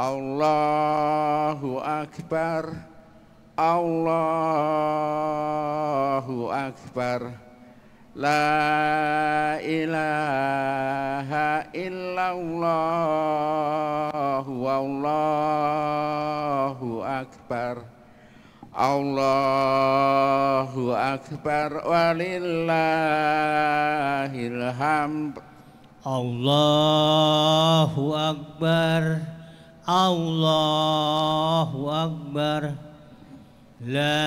Allahu Akbar, Allahu Akbar, la ilaha illallah, wallahu akbar, Allahu Akbar, walillahil hamd. Allahu Akbar, Allahu Akbar, la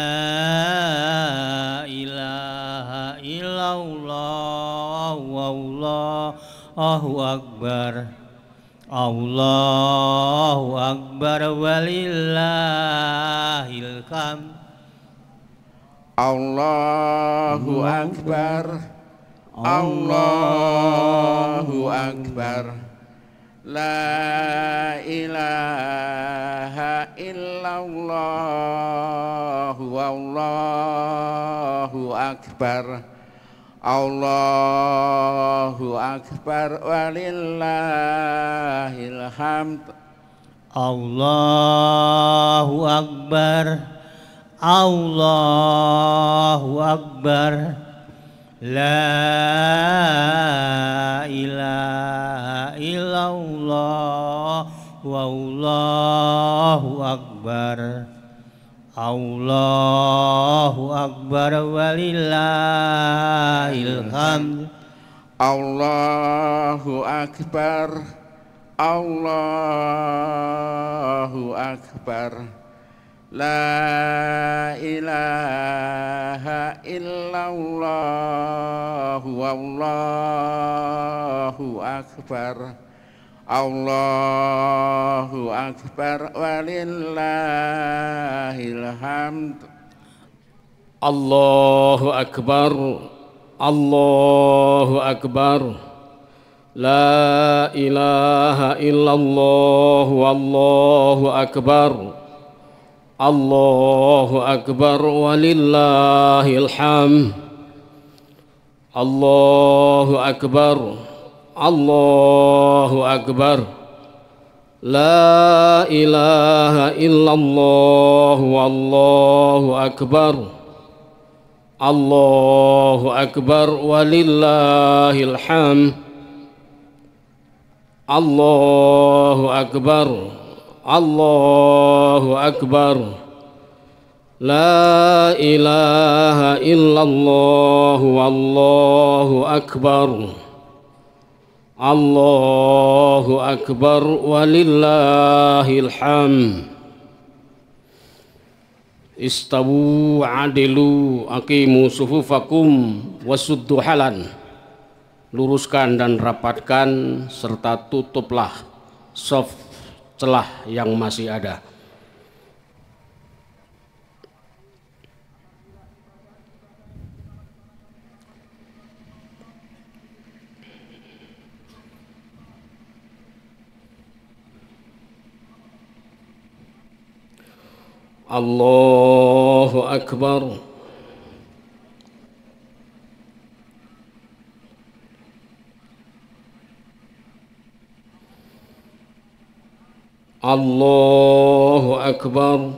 ilaha illallah, wallahu akbar, Allahu Akbar, walillahil hamd. Allahu Akbar, Allahu Akbar, la ilaha illallah, wallahu akbar, Allahu Akbar, walillahil hamd. Allahu Akbar, Allahu Akbar, la ilaha illallah, wallahu akbar, Allahu Akbar, walillahil hamd. Allahu Akbar, Allahu Akbar, la ilaha illallah, wallahu akbar, Allahu Akbar, walillahil hamd. Allahu Akbar, Allahu Akbar, la ilaha illallah, wallahu akbar, Allahu Akbar, walillahil hamd. Allahu Akbar, Allahu Akbar, la ilaha illallah, wallahu akbar, Allahu Akbar, walillahil hamd. Allahu Akbar, Allahu Akbar, la ilaha illallah, wallahu akbar, Allahu Akbar, walillahil hamd. Istawu adilu aqimu sufufakum wasuddu halan. Luruskan dan rapatkan serta tutuplah shaf celah yang masih ada. Allahu Akbar. Allahu Akbar.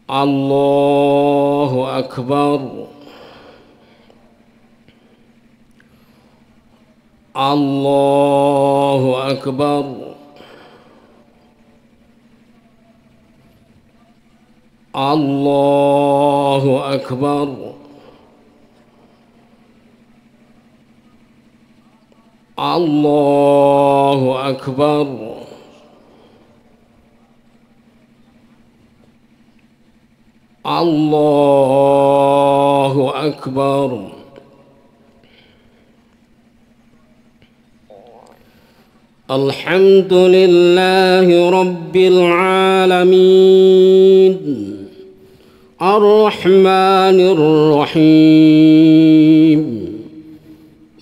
Allahu Akbar. Allahu Akbar. Allahu Akbar. Allahu Akbar. Allahu Akbar. Alhamdulillahi Rabbil Alamin, Ar-Rahmanir Rahim,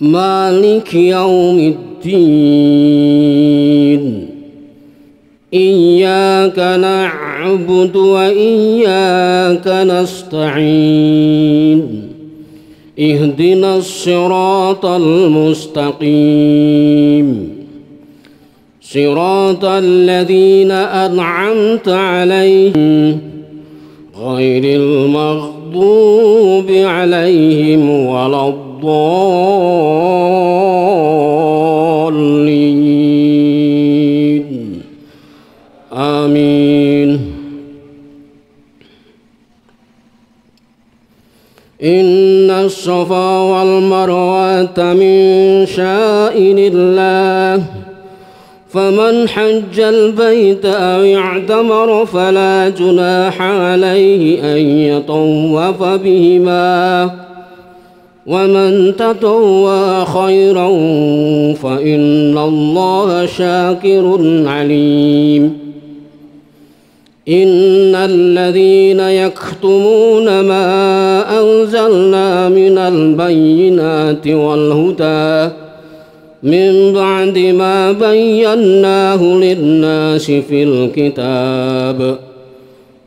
Maliki Yaumiddin. Iyyaka na'budu wa iyyaka nasta'in. Ihdinas siratal mustaqim. صراط الذين أنعمت عليهم غير المغضوب عليهم ولا الضالين آمين. إن الصفا والمروة من شعائر الله فمن حج البيت أو اعتمر فلا جناح عليه أن يطوف بهما ومن تطوع خيرا فإن الله شاكر عليم. إن الذين يكتمون ما أنزلنا من البينات والهدى من بعد ما بيناه للناس في الكتاب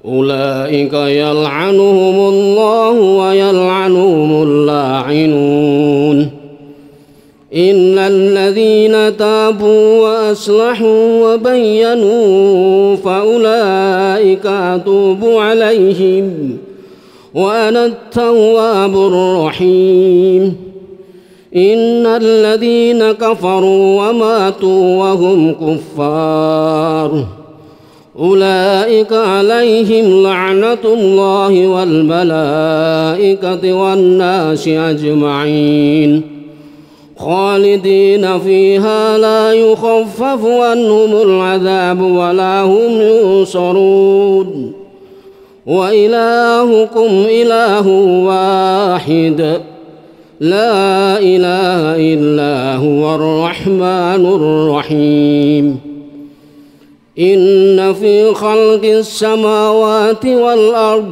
أولئك يلعنهم الله ويلعنهم اللاعنون. إن الذين تابوا وأصلحوا وبينوا فأولئك أتوب عليهم وأنا التواب الرحيم. إن الذين كفروا وماتوا وهم كفار أولئك عليهم لعنة الله والملائكة والناس أجمعين خالدين فيها لا يخفف عنهم العذاب ولا هم ينصرون. وإلهكم إله واحد لا إله إلا هو الرحمن الرحيم. إن في خلق السماوات والأرض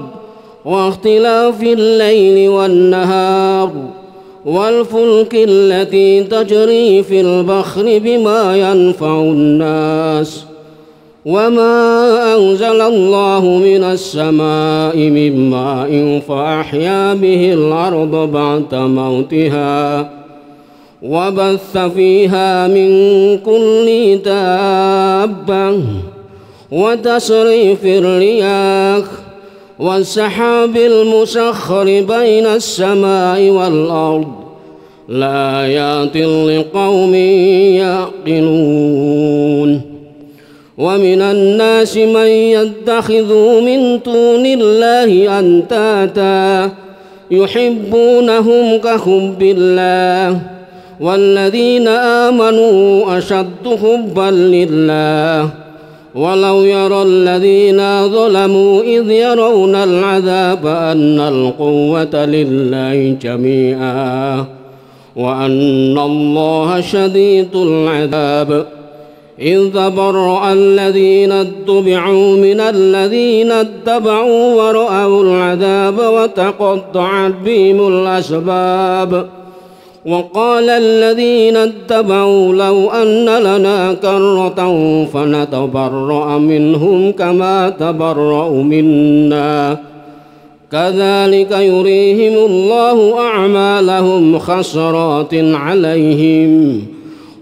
واختلاف الليل والنهار والفلك التي تجري في البحر بما ينفع الناس وما أنزل الله من السماء من ماء فأحيا به الأرض بعد موتها وبث فيها من كل دابة وتصريف الرياح والسحاب المسخر بين السماء والأرض لآيات لقوم يعقلون. ومن الناس من يتخذ من دون الله أندادا يحبونهم كحب الله والذين آمنوا أشد حبا لله ولو يرى الذين ظلموا إذ يرون العذاب أن القوة لله جميعا وأن الله شديد العذاب. إذ تبرأ الذين اتبعوا من الذين اتبعوا ورأوا العذاب وتقطعت بهم الأسباب. وقال الذين اتبعوا لو أن لنا كرة فنتبرأ منهم كما تبرأوا منا كذلك يريهم الله أعمالهم حسرات عليهم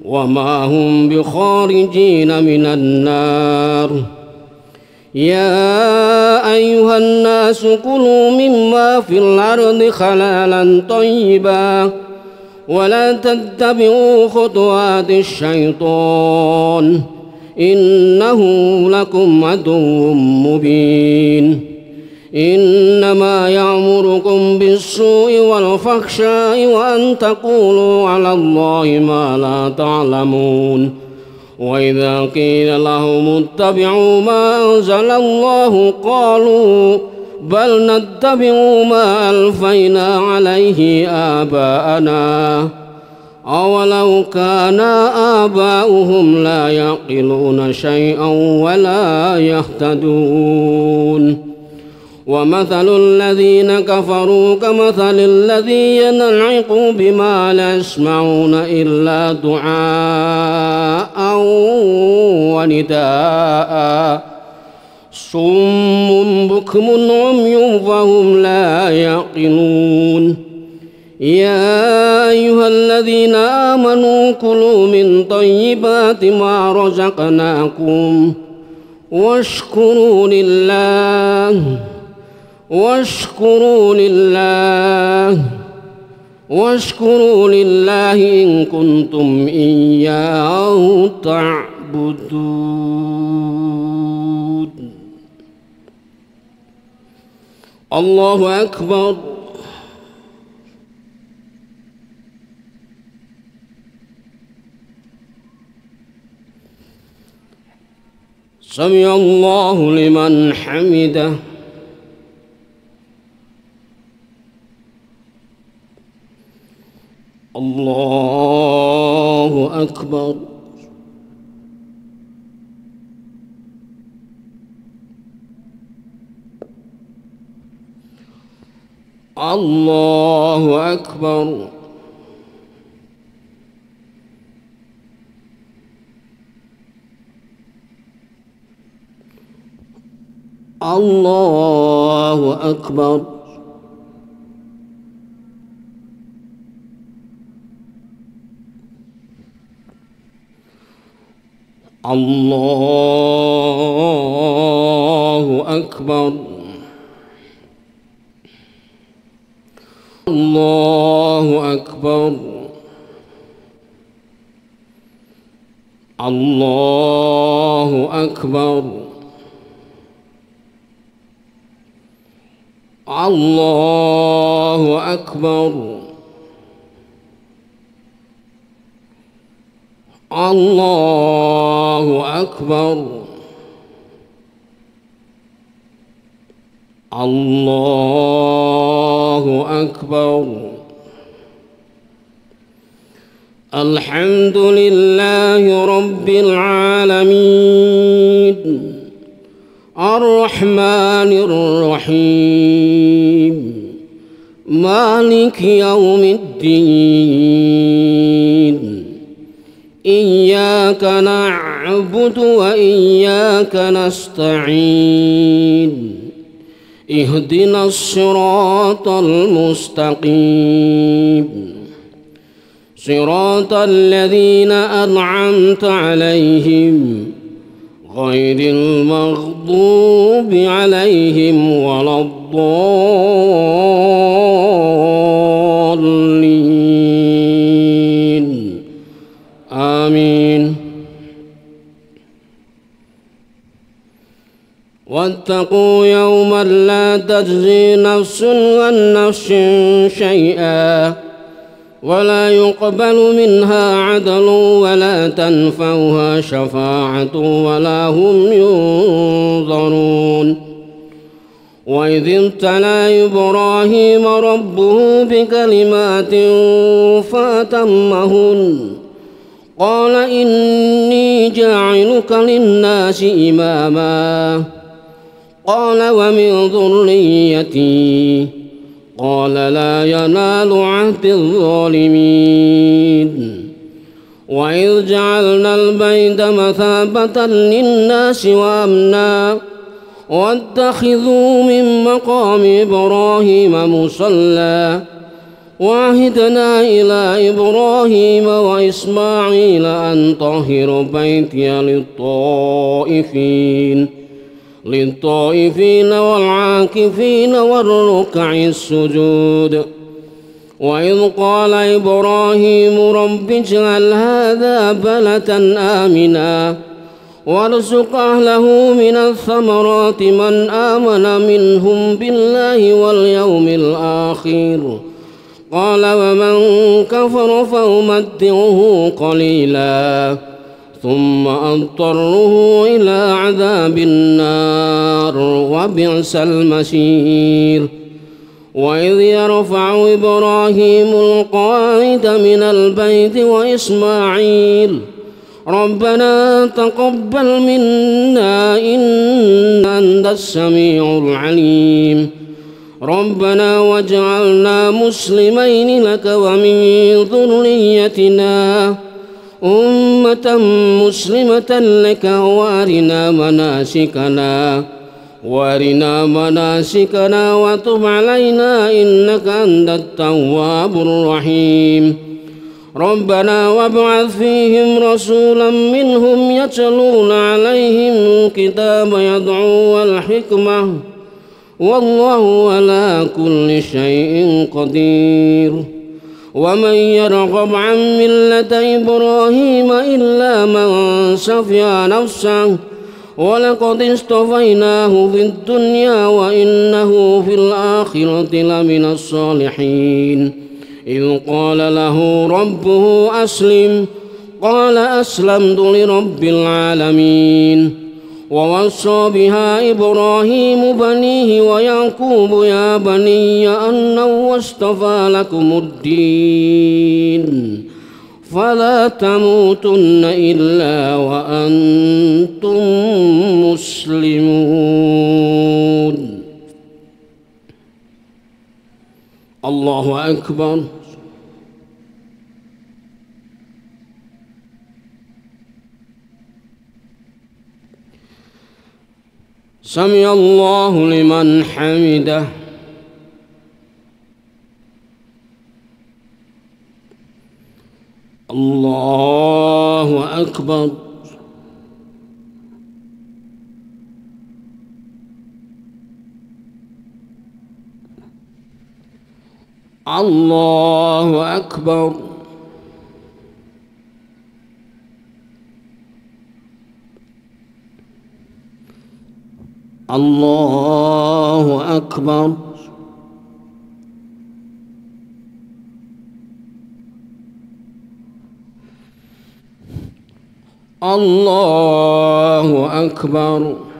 وما هم بخارجين من النار. يا أيها الناس كلوا مما في الأرض حلالا طيبا ولا تتبعوا خطوات الشيطان إنه لكم عدو مبين. إنما يأمركم بالسوء والفحشاء وأن تقولوا على الله ما لا تعلمون. وإذا قيل لهم اتبعوا ما أنزل الله قالوا بل نتبع ما ألفينا عليه آباءنا أولو كان آباؤهم لا يعقلون شيئا ولا يهتدون. ومثل الذين كفروا كمثل الذي ينعق بما لا يسمعون إلا دعاء ونداء صم بكم عمي فهم لا يعقلون. يا أيها الذين آمنوا كلوا من طيبات ما رزقناكم واشكروا لله إن كنتم إياه تعبدون. الله أكبر. سمع الله لمن حمده. الله أكبر. الله أكبر. الله أكبر. الله أكبر. الله أكبر. الله أكبر. الله أكبر. الله أكبر. الله أكبر. الحمد لله رب العالمين الرحمن الرحيم مالك يوم الدين إياك نعبد وإياك نستعين اهدنا الصراط المستقيم صراط الذين أنعمت عليهم غير المغضوب عليهم ولا الضالين آمين. واتقوا يوما لا تجزي نفس عن نفس شيئا ولا يقبل منها عدل ولا تنفعها شفاعة ولا هم ينظرون. وإذ ابتلى إبراهيم ربه بكلمات فأتمهن قال إني جاعلك للناس إماما قال ومن ذريتي قال لا ينال عهد الظالمين. وإذ جعلنا البيت مثابة للناس وأمنا واتخذوا من مقام إبراهيم مصلى وعهدنا إلى إبراهيم وإسماعيل أن طهر بيتي للطائفين والعاكفين والركع السجود. وإذ قال إبراهيم رب اجعل هذا بلدا آمنا وارزق أهله من الثمرات من آمن منهم بالله واليوم الآخر قال ومن كفر فأمتعه قليلا ثم أضطره إلى عذاب النار وبئس المصير. وإذ يرفع إبراهيم القواعد من البيت وإسماعيل ربنا تقبل منا إنك أنت السميع العليم ربنا واجعلنا مسلمين لك ومن ذريتنا أمة مسلمة لك وارنا مناسكنا وارنا مناسكنا وتب علينا إنك أنت التواب الرحيم ربنا وابعث فيهم رسولا منهم يتلون عليهم الكتاب يدعو الحكمة والله على كل شيء قدير ومن يرغب عن ملة إبراهيم إلا من سفه نفسه ولقد اصطفيناه في الدنيا وإنه في الآخرة لمن الصالحين إذ قال له ربه أسلم قال أسلمت لرب العالمين ووصى بها إبراهيم بنيه ويعقوب يا بني أنه اصطفى لكم الدين فلا تموتن إلا وأنتم مسلمون الله أكبر سمع الله لمن حمده الله أكبر الله أكبر الله أكبر الله أكبر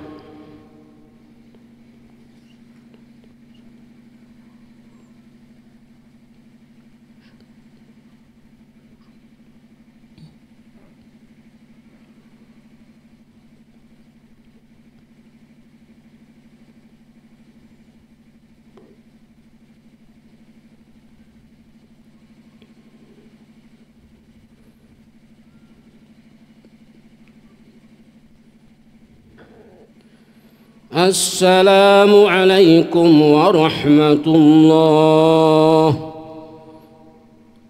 السلام عليكم ورحمة الله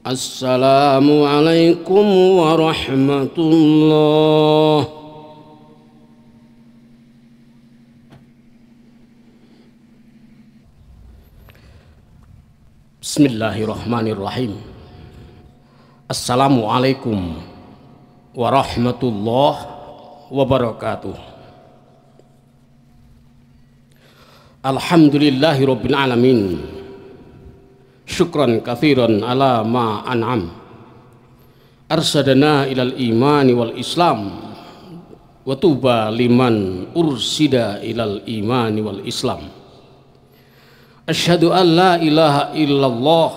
السلام عليكم ورحمة الله بسم الله الرحمن الرحيم السلام عليكم ورحمة الله وبركاته Alhamdulillahi Rabbil Alamin syukran kathiran ala ma an'am arsadana ilal imani wal islam wa tuba liman ursida ilal imani wal islam asyhadu an la ilaha illallah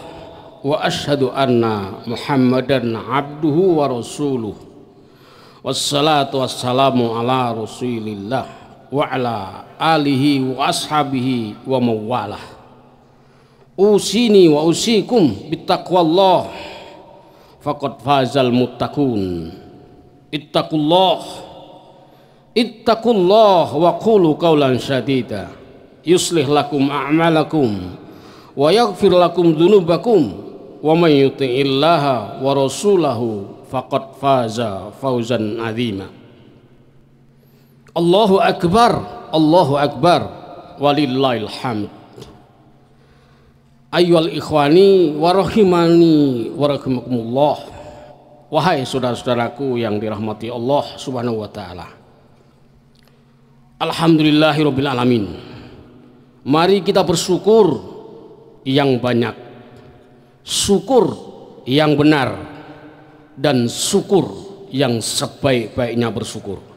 wa asyhadu anna muhammadan abduhu wa rasuluh wassalatu wassalamu ala rasulillah wa ala alihi wa ashabihi wa mawalah usini wa usikum bittaqwallah faqad fazal muttaqun ittaqullah wa qulu qawlan sadida yuslih lakum a'malakum wa yaghfir lakum dhunubakum wa may yuti'illaha wa rasulahu faqad faza fawzan azima Allahu Akbar walillahil hamd. Ayyuhal ikhwani wa rahimani wa rahimakumullah. Wahai saudara-saudaraku yang dirahmati Allah Subhanahu wa taala. Alhamdulillahirabbil alamin. Mari kita bersyukur yang banyak, syukur yang benar, dan syukur yang sebaik-baiknya bersyukur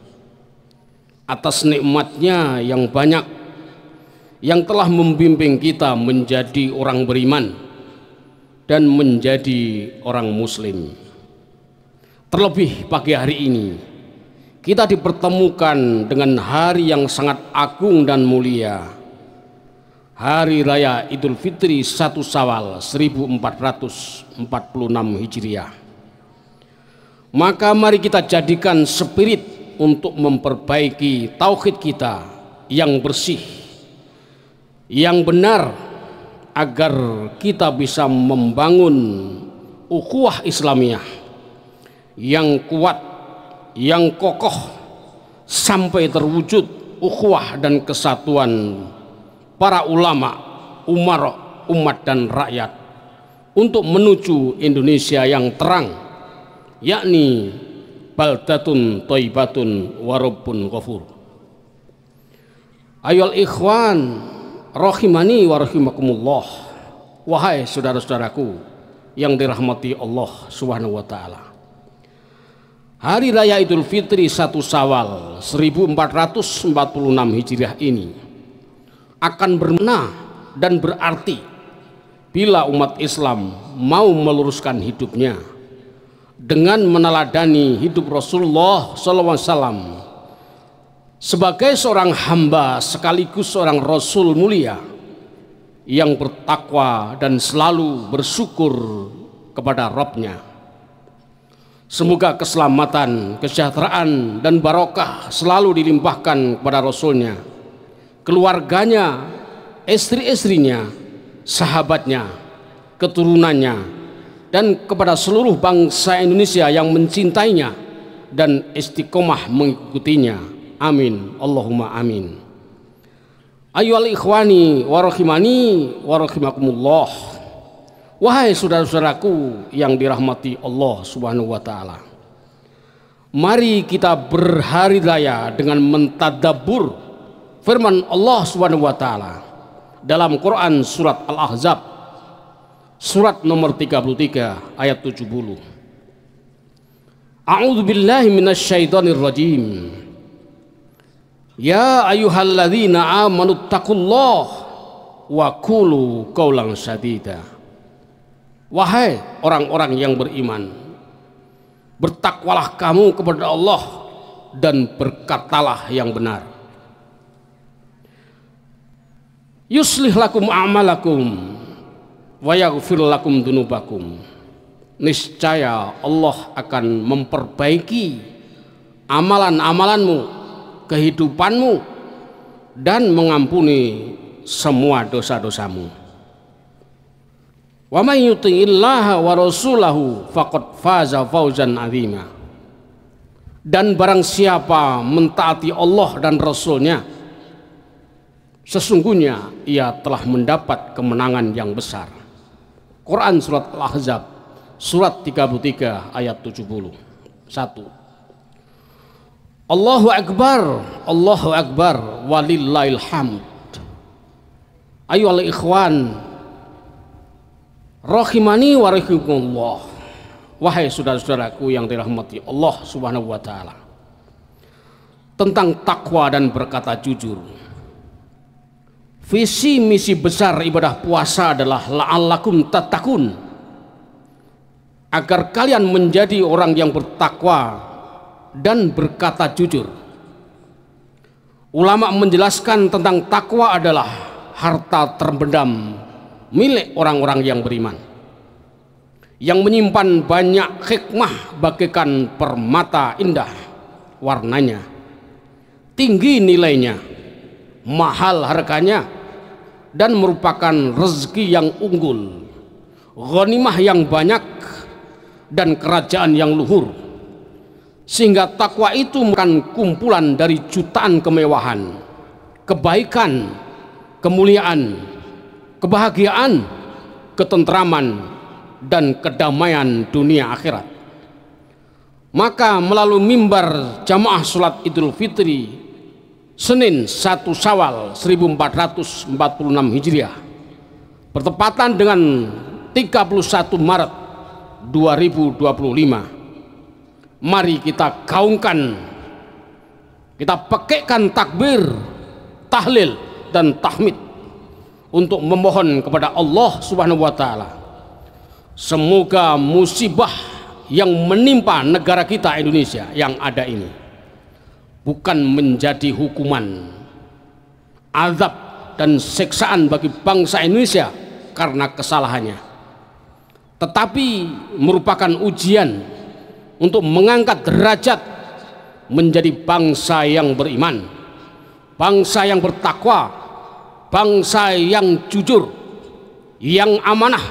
atas nikmatnya yang banyak yang telah membimbing kita menjadi orang beriman dan menjadi orang muslim. Terlebih pagi hari ini kita dipertemukan dengan hari yang sangat agung dan mulia, Hari Raya Idul Fitri 1 Syawal 1446 Hijriah. Maka mari kita jadikan spirit untuk memperbaiki tauhid kita yang bersih yang benar agar kita bisa membangun ukhuwah Islamiyah yang kuat, yang kokoh sampai terwujud ukhuwah dan kesatuan para ulama, umara, umat dan rakyat untuk menuju Indonesia yang terang, yakni baldatun thayyibatun wa rabbun ghafur. Ayol ikhwan rahimani wa rahimakumullah, wahai saudara-saudaraku yang dirahmati Allah Subhanahu wa taala. Hari Raya Idul Fitri 1 Syawal 1446 Hijriah ini akan bermakna dan berarti bila umat Islam mau meluruskan hidupnya dengan meneladani hidup Rasulullah SAW sebagai seorang hamba sekaligus seorang Rasul mulia yang bertakwa dan selalu bersyukur kepada Rabb-Nya. Semoga keselamatan, kesejahteraan dan barokah selalu dilimpahkan kepada Rasulnya, keluarganya, istri-istrinya, sahabatnya, keturunannya, dan kepada seluruh bangsa Indonesia yang mencintainya dan istiqomah mengikutinya. Amin, Allahumma amin. Ayyuhal ikhwani wa rahimani wa rahimakumullah, wahai saudara-saudaraku yang dirahmati Allah Subhanahu wa taala. Mari kita berhari raya dengan mentadabbur firman Allah Subhanahu wa taala dalam Quran surat Al-Ahzab surat nomor 33 ayat 70. A'udzu billahi minasyaitonir rajim. Ya ayyuhalladzina amanu taqullaha wa qulu qaulan sadida. Wahai orang-orang yang beriman, bertakwalah kamu kepada Allah dan berkatalah yang benar. Yuslih lakum a'malakum wa yaghfir lakum dunubakum. Niscaya Allah akan memperbaiki amalan-amalanmu, kehidupanmu, dan mengampuni semua dosa-dosamu. Wa may yuti'illaha wa rasulahu faqad faza fawzan 'azima. Dan barang siapa mentaati Allah dan Rasulnya, sesungguhnya ia telah mendapat kemenangan yang besar. Quran surat Al-Ahzab surat 33 ayat 70. 1. Allahu Akbar walillahil hamd. Ayyuhal ikhwan rahimani wa rahimakumullah, wahai saudara-saudaraku yang dirahmati Allah Subhanahu wa taala. Tentang takwa dan berkata jujur, visi misi besar ibadah puasa adalah la'allakum tattaqun, agar kalian menjadi orang yang bertakwa dan berkata jujur. Ulama menjelaskan tentang takwa adalah harta terpendam milik orang-orang yang beriman, yang menyimpan banyak hikmah bagaikan permata indah warnanya, tinggi nilainya, mahal harganya, dan merupakan rezeki yang unggul, ghanimah yang banyak, dan kerajaan yang luhur. Sehingga takwa itu bukan kumpulan dari jutaan kemewahan, kebaikan, kemuliaan, kebahagiaan, ketentraman, dan kedamaian dunia akhirat. Maka melalui mimbar jamaah sholat Idul Fitri Senin 1 Syawal 1446 Hijriah bertepatan dengan 31 Maret 2025, mari kita gaungkan, kita pakaikan takbir, tahlil, dan tahmid untuk memohon kepada Allah Subhanahu wa taala, semoga musibah yang menimpa negara kita Indonesia yang ada ini bukan menjadi hukuman, azab, dan siksaan bagi bangsa Indonesia karena kesalahannya, tetapi merupakan ujian untuk mengangkat derajat menjadi bangsa yang beriman, bangsa yang bertakwa, bangsa yang jujur, yang amanah,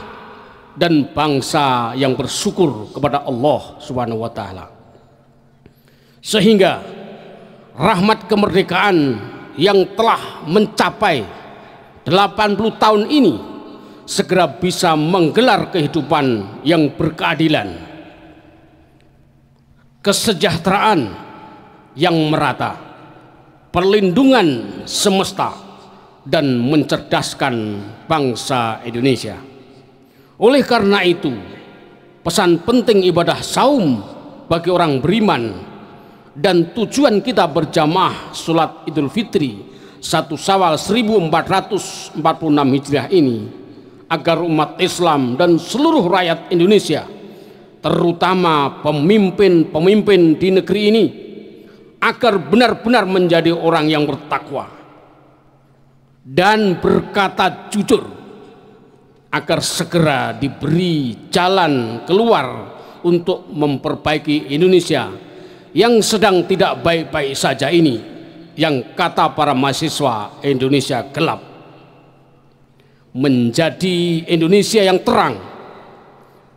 dan bangsa yang bersyukur kepada Allah Subhanahu wa taala. Sehingga rahmat kemerdekaan yang telah mencapai 80 tahun ini segera bisa menggelar kehidupan yang berkeadilan, kesejahteraan yang merata, perlindungan semesta, dan mencerdaskan bangsa Indonesia. Oleh karena itu, pesan penting ibadah saum bagi orang beriman dan tujuan kita berjamaah sholat Idul Fitri 1 Syawal 1446 Hijriah ini agar umat Islam dan seluruh rakyat Indonesia, terutama pemimpin-pemimpin di negeri ini, agar benar-benar menjadi orang yang bertakwa dan berkata jujur, agar segera diberi jalan keluar untuk memperbaiki Indonesia yang sedang tidak baik-baik saja ini, yang kata para mahasiswa Indonesia gelap, menjadi Indonesia yang terang,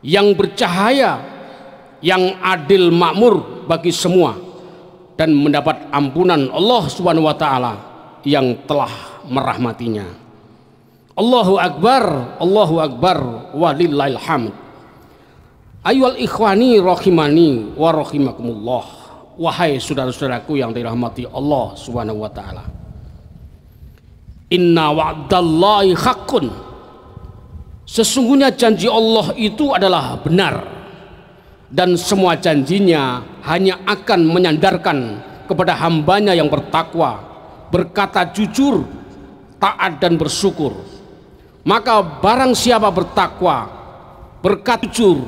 yang bercahaya, yang adil makmur bagi semua, dan mendapat ampunan Allah Subhanahu wa taala yang telah merahmatinya. Allahu Akbar walillahil hamd. Ayyuhal ikhwani rahimani wa rahimakumullah. Wahai saudara-saudaraku yang dirahmati Allah Subhanahu wa taala. Inna wa'dallahi haqqun. Sesungguhnya janji Allah itu adalah benar, dan semua janjinya hanya akan menyandarkan kepada hambanya yang bertakwa, berkata jujur, taat dan bersyukur. Maka barang siapa bertakwa, berkata jujur,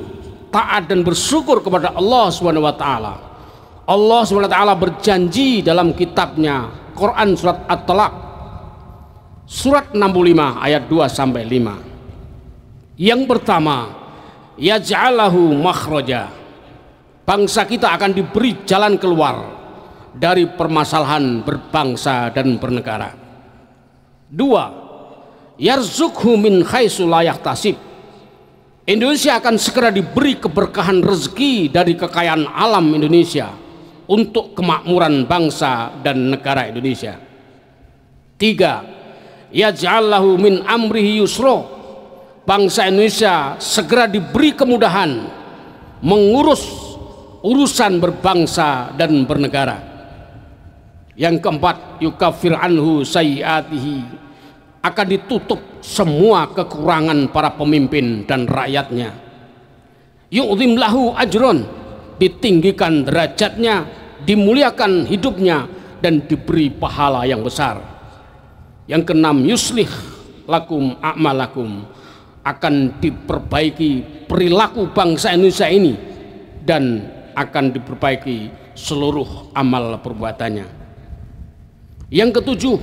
taat dan bersyukur kepada Allah Subhanahu wa taala, Allah Subhanahu wa taala berjanji dalam kitabnya Quran surat At-Talaq surat 65 ayat 2 sampai 5. Yang pertama, yaj'alahu makhraja. Bangsa kita akan diberi jalan keluar dari permasalahan berbangsa dan bernegara. 2, yarzuqhu min haitsu la yahtasib. Indonesia akan segera diberi keberkahan rezeki dari kekayaan alam Indonesia untuk kemakmuran bangsa dan negara Indonesia. 3, yaj'allahu min amrihi yusra. Bangsa Indonesia segera diberi kemudahan mengurus urusan berbangsa dan bernegara. Yang keempat, yukaffir anhu sayyiatihi. Akan ditutup semua kekurangan para pemimpin dan rakyatnya. Yu'zim lahu ajron. Ditinggikan derajatnya, dimuliakan hidupnya, dan diberi pahala yang besar. Yang keenam, yuslih lakum a'malakum. Akan diperbaiki perilaku bangsa Indonesia ini, dan akan diperbaiki seluruh amal perbuatannya. Yang ketujuh,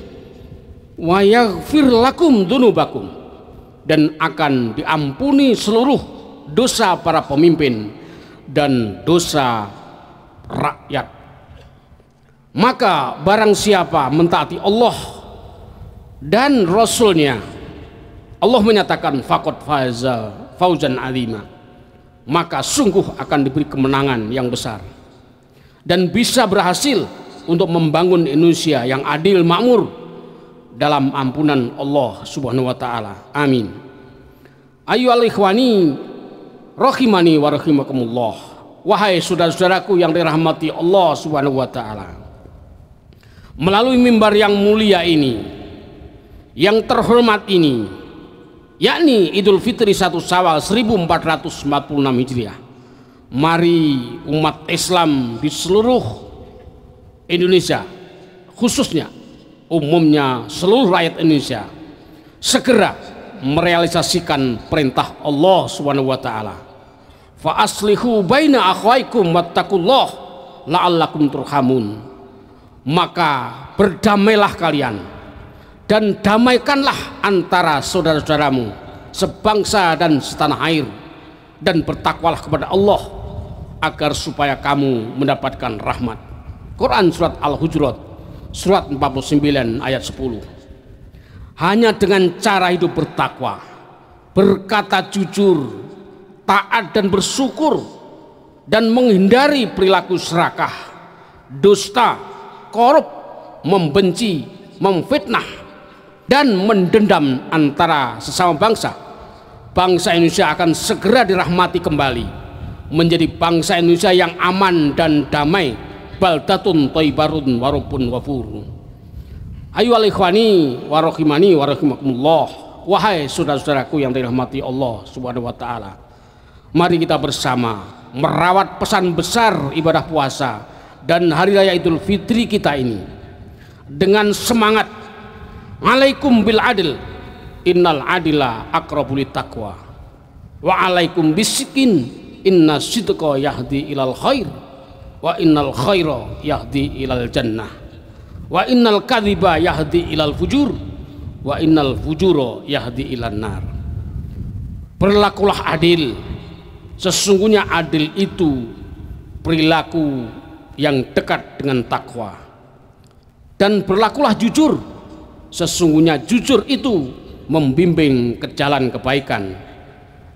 wa yaghfir lakum dunubakum. Dan akan diampuni seluruh dosa para pemimpin dan dosa rakyat. Maka barang siapa mentaati Allah dan Rasulnya, Allah menyatakan faqad faza fauzan azima, maka sungguh akan diberi kemenangan yang besar dan bisa berhasil untuk membangun Indonesia yang adil makmur dalam ampunan Allah Subhanahu wa taala. Amin. Ayyuhal ikhwani rahimani wa rahimakumullah. Wahai saudara-saudaraku yang dirahmati Allah Subhanahu wa taala. Melalui mimbar yang mulia ini, yang terhormat ini, yakni Idul Fitri 1 Syawal 1446 Hijriah, mari umat Islam di seluruh Indonesia, khususnya umumnya seluruh rakyat Indonesia, segera merealisasikan perintah Allah Subhanahu wa taala. Fa aslihu baina akhwaikum wattaqullah la'allakum turhamun. Maka berdamailah kalian dan damaikanlah antara saudara-saudaramu sebangsa dan setanah air, dan bertakwalah kepada Allah agar supaya kamu mendapatkan rahmat. Quran surat Al-Hujurat surat 49 ayat 10. hanya dengan cara hidup bertakwa, berkata jujur, taat dan bersyukur, dan menghindari perilaku serakah, dusta, korup, membenci, memfitnah, dan mendendam antara sesama bangsa, bangsa Indonesia akan segera dirahmati kembali menjadi bangsa Indonesia yang aman dan damai, baldatun thayyibatun wa rabbun ghafur. Ayo ikhwani wa rahimani wa rahimakumullah, wahai saudara-saudaraku yang dirahmati Allah Subhanahu wa taala, mari kita bersama merawat pesan besar ibadah puasa dan hari raya Idul Fitri kita ini dengan semangat alaikum bil adil innal adila aqrabu lit taqwa wa alaikum bisikin inna sidqa yahdi ilal khair wa innal khaira yahdi ilal jannah wa innal kadhiba yahdi ilal fujur wa innal fujura yahdi ilan nar. Berlakulah adil, sesungguhnya adil itu perilaku yang dekat dengan takwa. Dan berlakulah jujur, sesungguhnya jujur itu membimbing ke jalan kebaikan,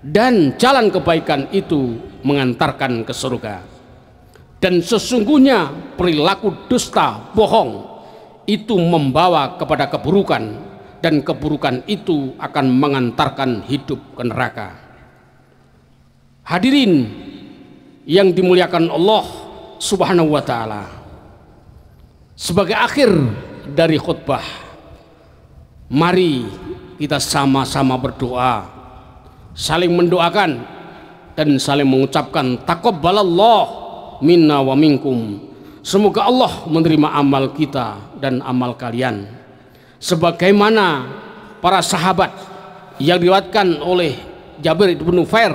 dan jalan kebaikan itu mengantarkan ke surga. Dan sesungguhnya perilaku dusta, bohong itu membawa kepada keburukan, dan keburukan itu akan mengantarkan hidup ke neraka. Hadirin yang dimuliakan Allah Subhanahu wa taala, sebagai akhir dari khutbah, mari kita sama-sama berdoa, saling mendoakan dan saling mengucapkan taqabbalallahu minna wa minkum. Semoga Allah menerima amal kita dan amal kalian, sebagaimana para sahabat yang diriwayatkan oleh Jabir bin Nufair,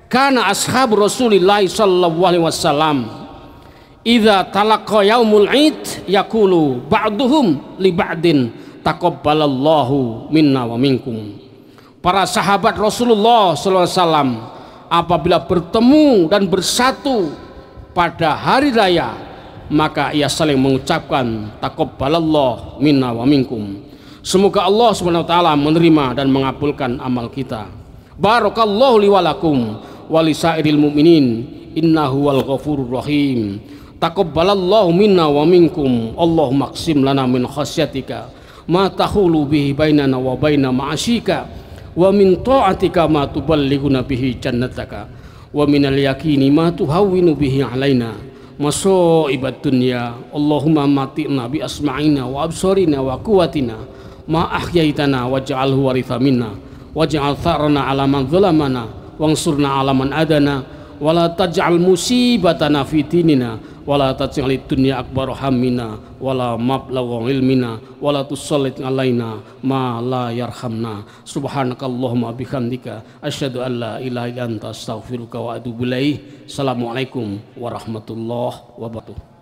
kana ashabu Rasulillah sallallahu alaihi wasallam idza talaqa yaumul id yaqulu ba'duhum li ba'din taqabbalallahu minna wa minkum. Para sahabat Rasulullah sallallahu alaihi wasallam apabila bertemu dan bersatu pada hari raya, maka ia saling mengucapkan taqabbalallahu minna wa minkum. Semoga Allah Subhanahu wa taala menerima dan mengabulkan amal kita. Barakallahu li wa lakum wa lisairil mu'minin innahu wal ghafurur rahim. Taqabbalallahu minna wa minkum. Allahumma qsim lana min khasyatika ma tahulu bihi bainana wa baina ma'asyika wa min ta'atika ma tuballighuna bihi jannataka wa minal yakini ma tuhawwinu bihi alaina masaibat dunya. Allahumma mati'na bi asma'ina wa absarina wa quwwatina ma ahyaitana waj'alhu waritha minna waj'al tharana ala man zalamana wansurna ala man adana wa la taj'al musibatana fi dinina wa la taj'alid dunya akbar hammina wa la mablagha ilmina wa la tusallit alaina ma la yarhamna. Subhanakallahumma bihamdika asyhadu an la ilaha illa anta astaghfiruka wa atubu ilaik. Assalamualaikum warahmatullahi wabarakatuh.